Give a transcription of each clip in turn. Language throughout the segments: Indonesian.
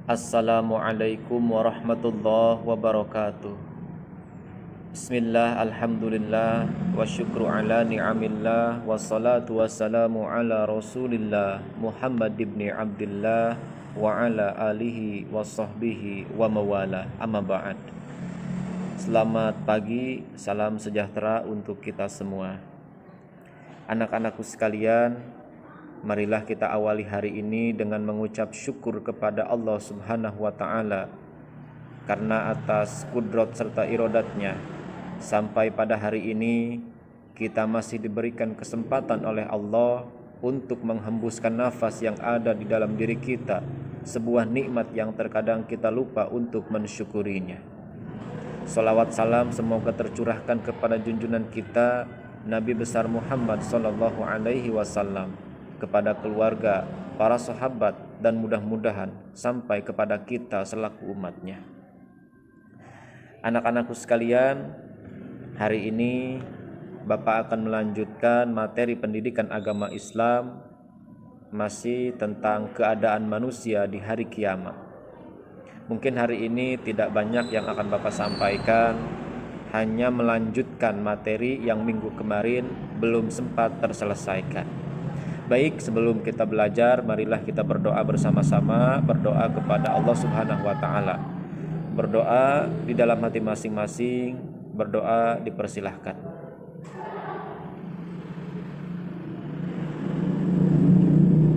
Assalamualaikum warahmatullahi wabarakatuh. Bismillah, alhamdulillah, wa syukru ala ni'amillah, wassalatu wassalamu ala rasulillah Muhammad ibn Abdillah wa ala alihi wa sahbihi wa mawala, amma ba'd. Selamat pagi, salam sejahtera untuk kita semua. Anak-anakku sekalian, marilah kita awali hari ini dengan mengucap syukur kepada Allah Subhanahu wa Ta'ala, karena atas kudrat serta irodatnya sampai pada hari ini kita masih diberikan kesempatan oleh Allah untuk menghembuskan nafas yang ada di dalam diri kita, sebuah nikmat yang terkadang kita lupa untuk mensyukurinya. Salawat salam semoga tercurahkan kepada junjungan kita Nabi besar Muhammad sallallahu alaihi wasallam, kepada keluarga, para sahabat, dan mudah-mudahan sampai kepada kita selaku umatnya. Anak-anakku sekalian, hari ini Bapak akan melanjutkan materi pendidikan agama Islam, masih tentang keadaan manusia di hari kiamat. Mungkin hari ini tidak banyak yang akan Bapak sampaikan, hanya melanjutkan materi yang minggu kemarin belum sempat terselesaikan. Baik, sebelum kita belajar, marilah kita berdoa bersama-sama, berdoa kepada Allah Subhanahu wa Ta'ala. Berdoa di dalam hati masing-masing, berdoa dipersilahkan.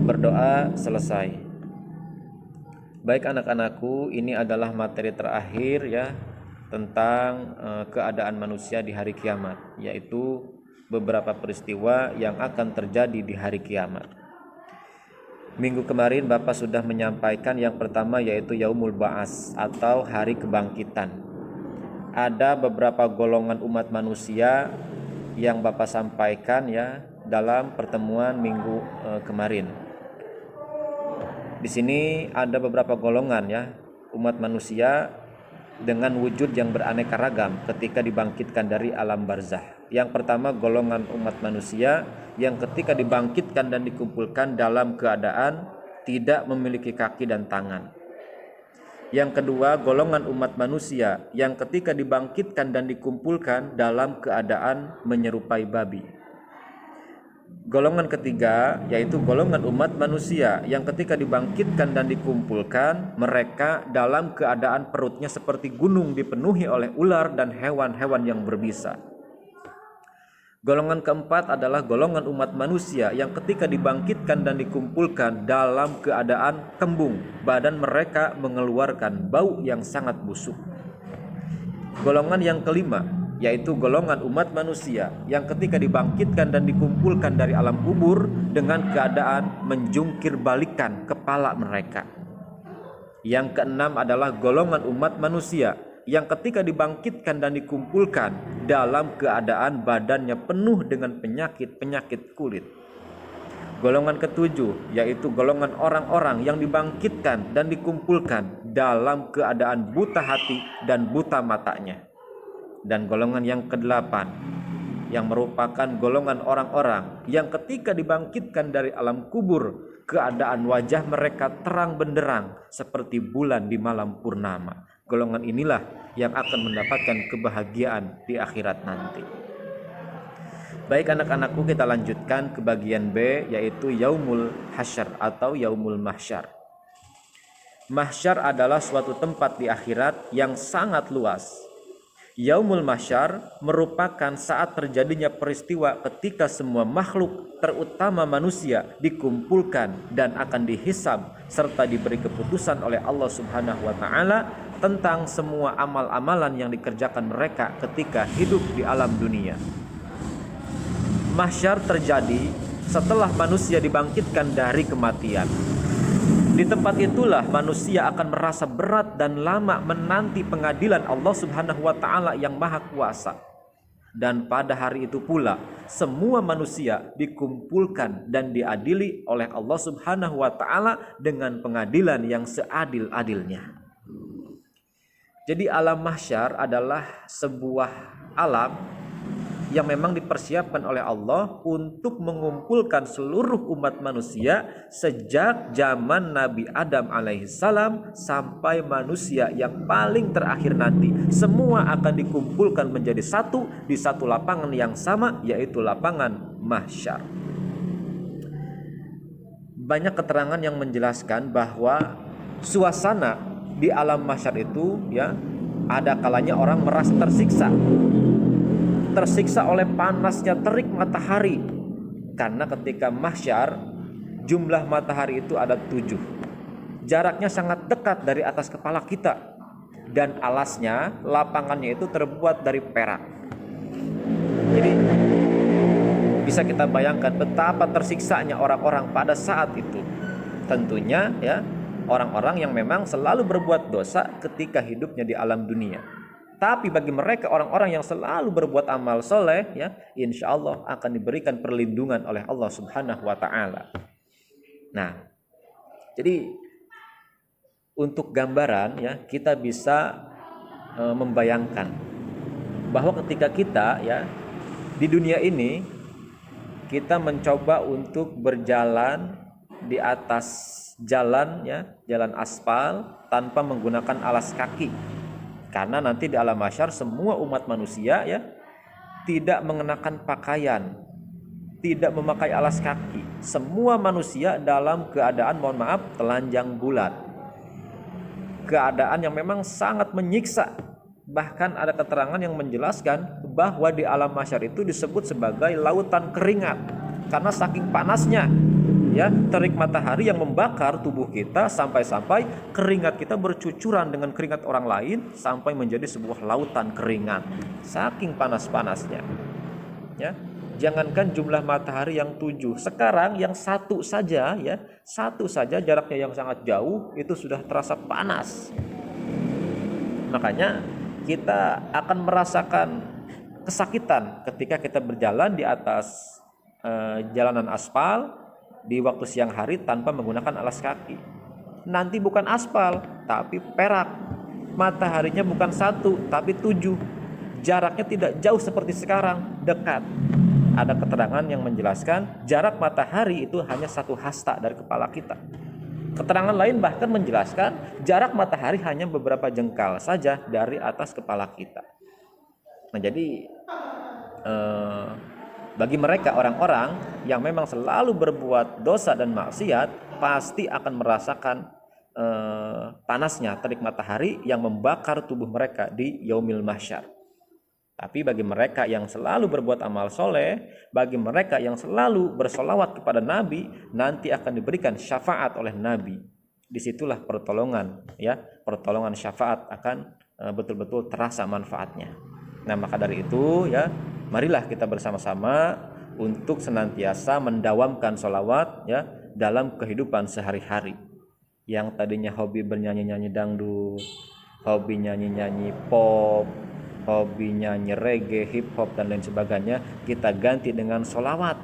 Berdoa selesai. Baik anak-anakku, ini adalah materi terakhir ya, tentang keadaan manusia di hari kiamat, yaitu beberapa peristiwa yang akan terjadi di hari kiamat. Minggu kemarin Bapak sudah menyampaikan yang pertama, yaitu Yaumul Ba'ats atau hari kebangkitan. Ada beberapa golongan umat manusia yang Bapak sampaikan ya dalam pertemuan minggu kemarin. Di sini ada beberapa golongan ya umat manusia dengan wujud yang beraneka ragam ketika dibangkitkan dari alam barzah. Yang pertama, golongan umat manusia yang ketika dibangkitkan dan dikumpulkan dalam keadaan tidak memiliki kaki dan tangan. Yang kedua, golongan umat manusia yang ketika dibangkitkan dan dikumpulkan dalam keadaan menyerupai babi. Golongan ketiga yaitu golongan umat manusia yang ketika dibangkitkan dan dikumpulkan, mereka dalam keadaan perutnya seperti gunung dipenuhi oleh ular dan hewan-hewan yang berbisa. Golongan keempat adalah golongan umat manusia yang ketika dibangkitkan dan dikumpulkan dalam keadaan kembung, badan mereka mengeluarkan bau yang sangat busuk. Golongan yang kelima yaitu golongan umat manusia yang ketika dibangkitkan dan dikumpulkan dari alam kubur dengan keadaan menjungkir balikan kepala mereka. Yang keenam adalah golongan umat manusia yang ketika dibangkitkan dan dikumpulkan dalam keadaan badannya penuh dengan penyakit-penyakit kulit. Golongan ketujuh yaitu golongan orang-orang yang dibangkitkan dan dikumpulkan dalam keadaan buta hati dan buta matanya. Dan golongan yang kedelapan yang merupakan golongan orang-orang yang ketika dibangkitkan dari alam kubur, keadaan wajah mereka terang benderang seperti bulan di malam purnama. Golongan inilah yang akan mendapatkan kebahagiaan di akhirat nanti. Baik anak-anakku, kita lanjutkan ke bagian B, yaitu Yaumul Hasyar atau Yaumul Mahsyar. Mahsyar adalah suatu tempat di akhirat yang sangat luas. Yaumul Mahsyar merupakan saat terjadinya peristiwa ketika semua makhluk, terutama manusia, dikumpulkan dan akan dihisab serta diberi keputusan oleh Allah Subhanahu wa Ta'ala tentang semua amal-amalan yang dikerjakan mereka ketika hidup di alam dunia. Mahsyar terjadi setelah manusia dibangkitkan dari kematian. Di tempat itulah manusia akan merasa berat dan lama menanti pengadilan Allah Subhanahu wa Ta'ala yang Maha Kuasa. Dan pada hari itu pula semua manusia dikumpulkan dan diadili oleh Allah Subhanahu wa Ta'ala dengan pengadilan yang seadil-adilnya. Jadi alam mahsyar adalah sebuah alam yang memang dipersiapkan oleh Allah untuk mengumpulkan seluruh umat manusia sejak zaman Nabi Adam alaihissalam sampai manusia yang paling terakhir nanti. Semua akan dikumpulkan menjadi satu di satu lapangan yang sama, yaitu lapangan mahsyar. Banyak keterangan yang menjelaskan bahwa suasana di alam mahsyar itu ya, ada kalanya orang merasa tersiksa oleh panasnya terik matahari, karena ketika mahsyar jumlah matahari itu ada 7, jaraknya sangat dekat dari atas kepala kita, dan alasnya, lapangannya itu terbuat dari perak. Jadi bisa kita bayangkan betapa tersiksanya orang-orang pada saat itu. Tentunya ya, orang-orang yang memang selalu berbuat dosa ketika hidupnya di alam dunia. Tapi bagi mereka orang-orang yang selalu berbuat amal soleh ya, insya Allah akan diberikan perlindungan oleh Allah Subhanahu wa ta'ala. Nah, jadi untuk gambaran ya, kita bisa membayangkan bahwa ketika kita ya di dunia ini kita mencoba untuk berjalan di atas jalan ya, jalan aspal tanpa menggunakan alas kaki. Karena nanti di alam mahsyar semua umat manusia ya tidak mengenakan pakaian, tidak memakai alas kaki. Semua manusia dalam keadaan, mohon maaf, telanjang bulat. Keadaan yang memang sangat menyiksa. Bahkan ada keterangan yang menjelaskan bahwa di alam mahsyar itu disebut sebagai lautan keringat karena saking panasnya ya, terik matahari yang membakar tubuh kita sampai-sampai keringat kita bercucuran dengan keringat orang lain sampai menjadi sebuah lautan keringat saking panas-panasnya ya. Jangankan jumlah matahari yang 7, sekarang yang 1 saja ya, 1 saja jaraknya yang sangat jauh itu sudah terasa panas. Makanya kita akan merasakan kesakitan ketika kita berjalan di atas jalanan aspal di waktu siang hari tanpa menggunakan alas kaki. Nanti bukan aspal tapi perak, mataharinya bukan 1 tapi 7, jaraknya tidak jauh seperti sekarang, dekat. Ada keterangan yang menjelaskan jarak matahari itu hanya 1 hasta dari kepala kita. Keterangan lain bahkan menjelaskan jarak matahari hanya beberapa jengkal saja dari atas kepala kita. Nah, jadi bagi mereka orang-orang yang memang selalu berbuat dosa dan maksiat pasti akan merasakan panasnya terik matahari yang membakar tubuh mereka di yaumil mahsyar. Tapi bagi mereka yang selalu berbuat amal soleh, bagi mereka yang selalu bersolawat kepada Nabi, nanti akan diberikan syafaat oleh Nabi. Disitulah pertolongan, ya, pertolongan syafaat akan betul-betul terasa manfaatnya. Nah, maka dari itu, ya, marilah kita bersama-sama untuk senantiasa mendawamkan solawat, ya, dalam kehidupan sehari-hari. Yang tadinya hobi bernyanyi-nyanyi dangdut, hobi nyanyi-nyanyi pop, hobi nyanyi reggae, hip hop dan lain sebagainya, kita ganti dengan solawat.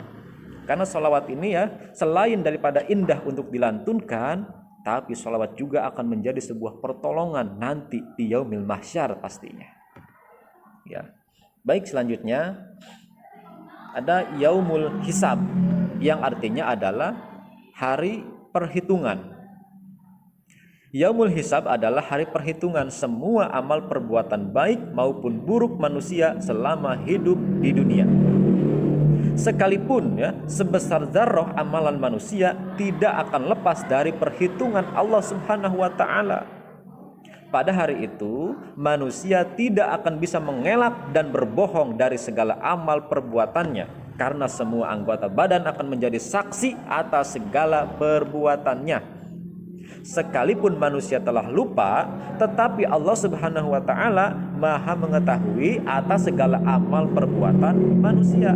Karena solawat ini ya, selain daripada indah untuk dilantunkan, tapi solawat juga akan menjadi sebuah pertolongan nanti di yaumil mahsyar pastinya. Ya, baik, selanjutnya ada yaumul hisab yang artinya adalah hari perhitungan. Yaumul hisab adalah hari perhitungan semua amal perbuatan baik maupun buruk manusia selama hidup di dunia. Sekalipun ya sebesar zarrah amalan manusia tidak akan lepas dari perhitungan Allah Subhanahu wa taala. Pada hari itu manusia tidak akan bisa mengelak dan berbohong dari segala amal perbuatannya, karena semua anggota badan akan menjadi saksi atas segala perbuatannya. Sekalipun manusia telah lupa, tetapi Allah Subhanahu wa taala Maha mengetahui atas segala amal perbuatan manusia.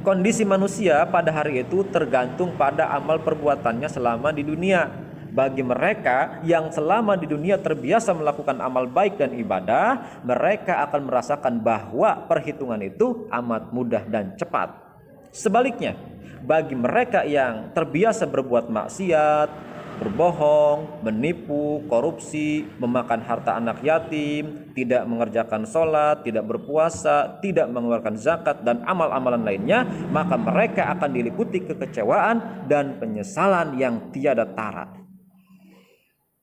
Kondisi manusia pada hari itu tergantung pada amal perbuatannya selama di dunia. Bagi mereka yang selama di dunia terbiasa melakukan amal baik dan ibadah, mereka akan merasakan bahwa perhitungan itu amat mudah dan cepat. Sebaliknya, bagi mereka yang terbiasa berbuat maksiat, berbohong, menipu, korupsi, memakan harta anak yatim, tidak mengerjakan sholat, tidak berpuasa, tidak mengeluarkan zakat, dan amal-amalan lainnya, maka mereka akan diliputi kekecewaan dan penyesalan yang tiada tara.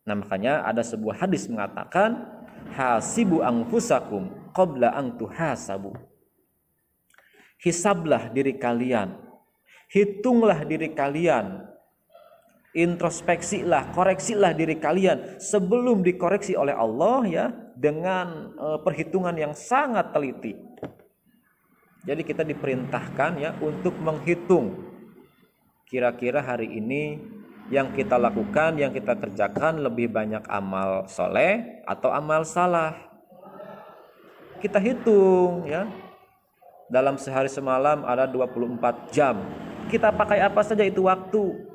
Nah, makanya ada sebuah hadis mengatakan, hasibu anfusakum qabla an tuhasabu. Hisablah diri kalian, hitunglah diri kalian, introspeksilah, koreksilah diri kalian sebelum dikoreksi oleh Allah ya, dengan perhitungan yang sangat teliti. Jadi kita diperintahkan ya untuk menghitung kira-kira hari ini yang kita lakukan, yang kita kerjakan lebih banyak amal soleh atau amal salah. Kita hitung ya, dalam sehari semalam ada 24 jam, kita pakai apa saja itu waktu.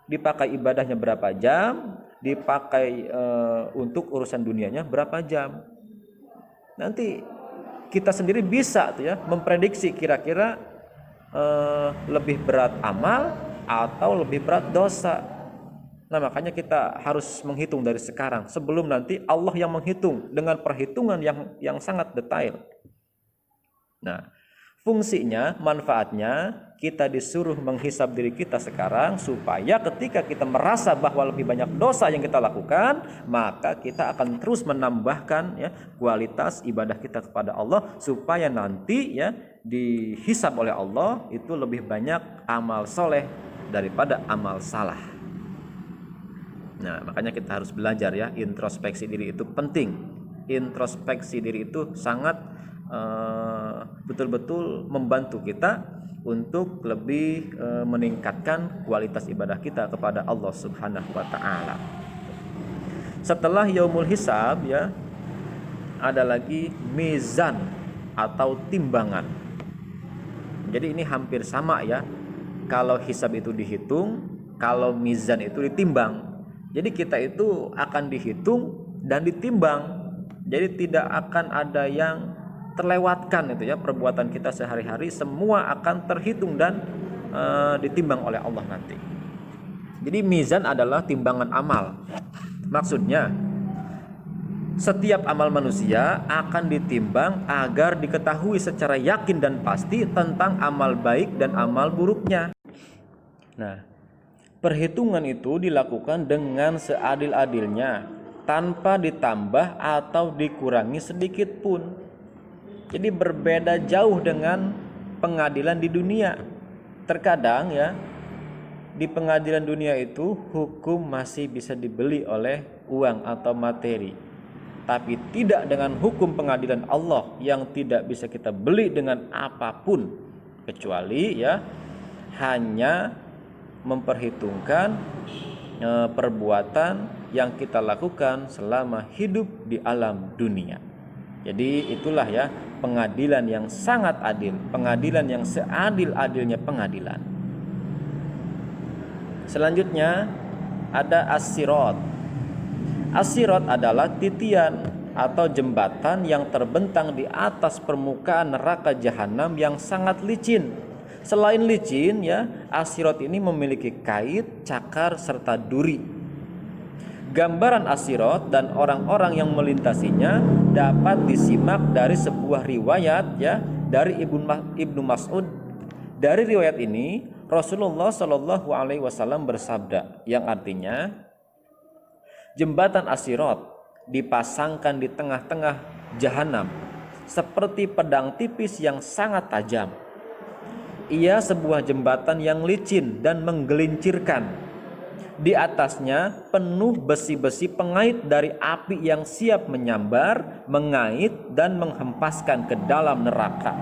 Dipakai ibadahnya berapa jam, dipakai untuk urusan dunianya berapa jam. Nanti kita sendiri bisa tuh ya memprediksi kira-kira lebih berat amal atau lebih berat dosa. Nah, makanya kita harus menghitung dari sekarang sebelum nanti Allah yang menghitung dengan perhitungan yang sangat detail. Nah, fungsinya, manfaatnya, kita disuruh menghisab diri kita sekarang supaya ketika kita merasa bahwa lebih banyak dosa yang kita lakukan, maka kita akan terus menambahkan ya kualitas ibadah kita kepada Allah supaya nanti ya dihisab oleh Allah itu lebih banyak amal soleh daripada amal salah. Nah, makanya kita harus belajar ya, introspeksi diri itu penting. Introspeksi diri itu sangat betul-betul membantu kita untuk lebih meningkatkan kualitas ibadah kita kepada Allah Subhanahu wa taala. Setelah yaumul hisab ya, ada lagi mizan atau timbangan. Jadi ini hampir sama ya. Kalau hisab itu dihitung, kalau mizan itu ditimbang. Jadi kita itu akan dihitung dan ditimbang. Jadi tidak akan ada yang terlewatkan itu ya, perbuatan kita sehari-hari semua akan terhitung dan ditimbang oleh Allah nanti. Jadi mizan adalah timbangan amal. Maksudnya setiap amal manusia akan ditimbang agar diketahui secara yakin dan pasti tentang amal baik dan amal buruknya. Nah, perhitungan itu dilakukan dengan seadil-adilnya tanpa ditambah atau dikurangi sedikit pun. Jadi berbeda jauh dengan pengadilan di dunia. Terkadang ya, di pengadilan dunia itu hukum masih bisa dibeli oleh uang atau materi. Tapi tidak dengan hukum pengadilan Allah yang tidak bisa kita beli dengan apapun, kecuali ya hanya memperhitungkan perbuatan yang kita lakukan selama hidup di alam dunia. Jadi itulah ya pengadilan yang sangat adil, pengadilan yang seadil-adilnya pengadilan. Selanjutnya ada as-sirat. As-sirat adalah titian atau jembatan yang terbentang di atas permukaan neraka jahanam yang sangat licin. Selain licin ya, as-sirat ini memiliki kait, cakar serta duri. Gambaran as-sirat dan orang-orang yang melintasinya dapat disimak dari sebuah riwayat ya dari Ibnu Mas'ud. Dari riwayat ini Rasulullah Shallallahu Alaihi Wasallam bersabda, yang artinya jembatan as-sirat dipasangkan di tengah-tengah jahanam seperti pedang tipis yang sangat tajam. Ia sebuah jembatan yang licin dan menggelincirkan. Di atasnya penuh besi-besi pengait dari api yang siap menyambar, mengait dan menghempaskan ke dalam neraka.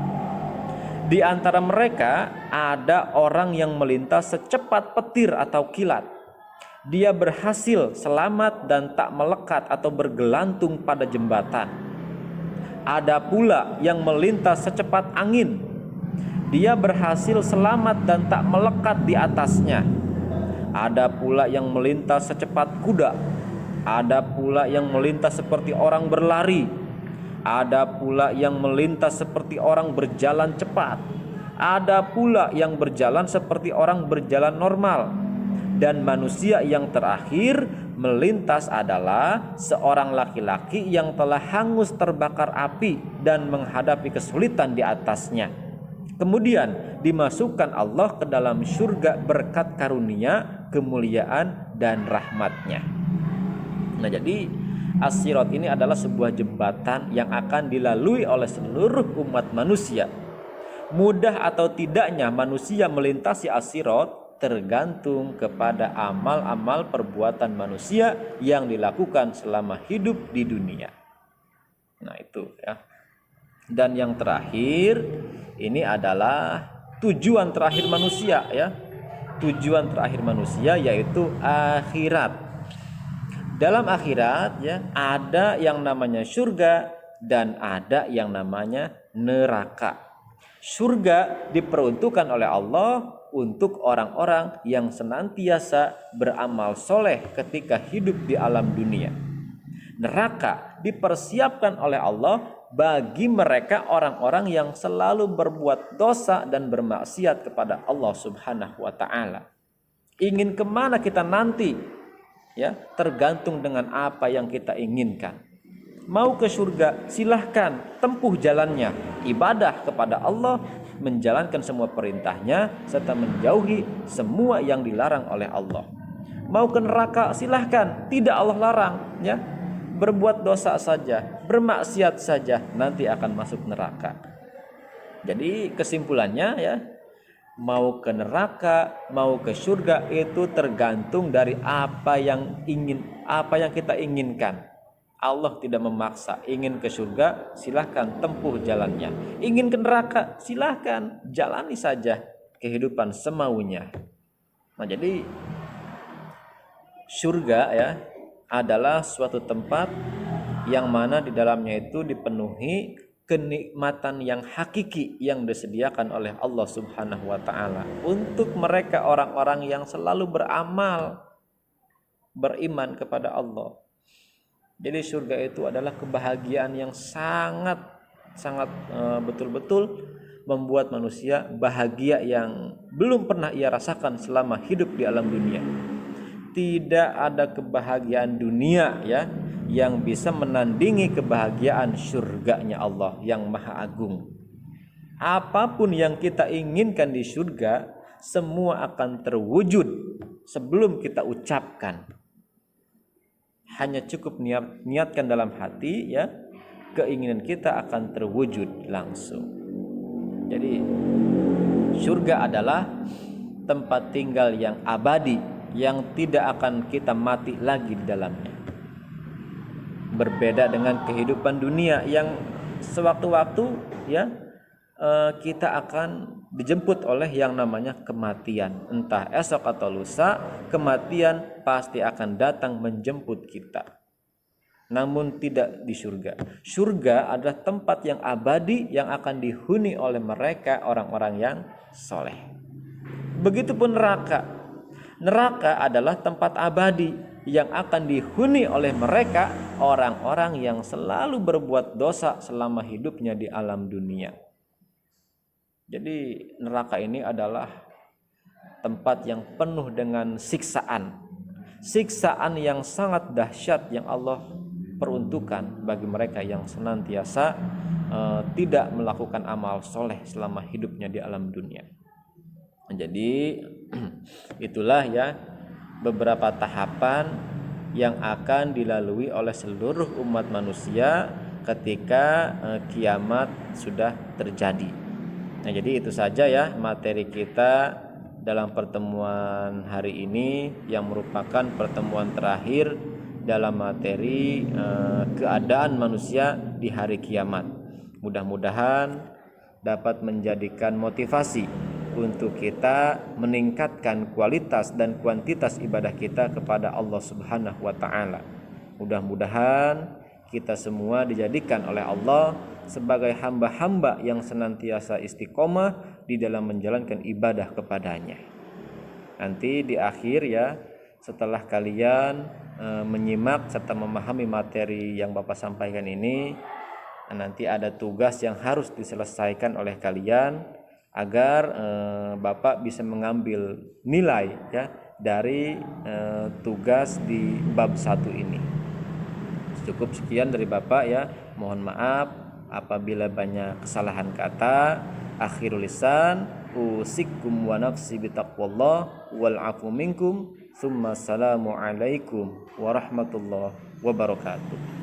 Di antara mereka ada orang yang melintas secepat petir atau kilat. Dia berhasil selamat dan tak melekat atau bergelantung pada jembatan. Ada pula yang melintas secepat angin. Dia berhasil selamat dan tak melekat di atasnya. Ada pula yang melintas secepat kuda. Ada pula yang melintas seperti orang berlari. Ada pula yang melintas seperti orang berjalan cepat. Ada pula yang berjalan seperti orang berjalan normal. Dan manusia yang terakhir melintas adalah seorang laki-laki yang telah hangus terbakar api dan menghadapi kesulitan di atasnya. Kemudian dimasukkan Allah ke dalam surga berkat karunia, kemuliaan, dan rahmatnya. Nah, jadi As-Sirat ini adalah sebuah jembatan yang akan dilalui oleh seluruh umat manusia. Mudah atau tidaknya manusia melintasi As-Sirat tergantung kepada amal-amal perbuatan manusia yang dilakukan selama hidup di dunia. Nah, itu ya. Dan yang terakhir ini adalah tujuan terakhir manusia ya. Tujuan terakhir manusia yaitu akhirat. Dalam akhirat ya ada yang namanya surga dan ada yang namanya neraka. Surga diperuntukkan oleh Allah untuk orang-orang yang senantiasa beramal soleh ketika hidup di alam dunia. Neraka dipersiapkan oleh Allah bagi mereka orang-orang yang selalu berbuat dosa dan bermaksiat kepada Allah Subhanahu wa taala. Ingin kemana kita nanti? Ya, tergantung dengan apa yang kita inginkan. Mau ke surga, silahkan tempuh jalannya, ibadah kepada Allah, menjalankan semua perintahnya serta menjauhi semua yang dilarang oleh Allah. Mau ke neraka, silahkan, tidak Allah larang ya. Berbuat dosa saja, bermaksiat saja, nanti akan masuk neraka. Jadi kesimpulannya ya, mau ke neraka, mau ke surga itu tergantung dari apa yang kita inginkan. Allah tidak memaksa. Ingin ke surga, silahkan tempuh jalannya. Ingin ke neraka, silahkan jalani saja kehidupan semaunya. Nah, jadi surga ya adalah suatu tempat yang mana di dalamnya itu dipenuhi kenikmatan yang hakiki yang disediakan oleh Allah Subhanahu wa taala untuk mereka orang-orang yang selalu beramal beriman kepada Allah. Jadi surga itu adalah kebahagiaan yang sangat betul-betul membuat manusia bahagia yang belum pernah ia rasakan selama hidup di alam dunia. Tidak ada kebahagiaan dunia ya yang bisa menandingi kebahagiaan surganya Allah yang Maha Agung. Apapun yang kita inginkan di surga, semua akan terwujud sebelum kita ucapkan. Hanya cukup niatkan dalam hati ya, keinginan kita akan terwujud langsung. Jadi surga adalah tempat tinggal yang abadi yang tidak akan kita mati lagi di dalamnya. Berbeda dengan kehidupan dunia yang sewaktu-waktu ya kita akan dijemput oleh yang namanya kematian. Entah esok atau lusa, kematian pasti akan datang menjemput kita. Namun tidak di surga. Surga adalah tempat yang abadi yang akan dihuni oleh mereka orang-orang yang soleh. Begitupun neraka. Neraka adalah tempat abadi yang akan dihuni oleh mereka orang-orang yang selalu berbuat dosa selama hidupnya di alam dunia. Jadi neraka ini adalah tempat yang penuh dengan siksaan. Siksaan yang sangat dahsyat yang Allah peruntukkan bagi mereka yang senantiasa tidak melakukan amal soleh selama hidupnya di alam dunia. Jadi itulah ya beberapa tahapan yang akan dilalui oleh seluruh umat manusia ketika kiamat sudah terjadi. Nah, jadi itu saja ya materi kita dalam pertemuan hari ini yang merupakan pertemuan terakhir dalam materi keadaan manusia di hari kiamat. Mudah-mudahan dapat menjadikan motivasi untuk kita meningkatkan kualitas dan kuantitas ibadah kita kepada Allah Subhanahu wa taala. Mudah-mudahan kita semua dijadikan oleh Allah sebagai hamba-hamba yang senantiasa istiqomah di dalam menjalankan ibadah kepadanya. Nanti di akhir ya, setelah kalian menyimak serta memahami materi yang Bapak sampaikan ini, nanti ada tugas yang harus diselesaikan oleh kalian agar Bapak bisa mengambil nilai ya, dari tugas di bab 1 ini. Cukup sekian dari Bapak ya. Mohon maaf apabila banyak kesalahan kata. Akhirul lisan usikum wa nafsi bitaqwallah wal afu minkum. Tsumma assalamu alaikum warahmatullahi wabarakatuh.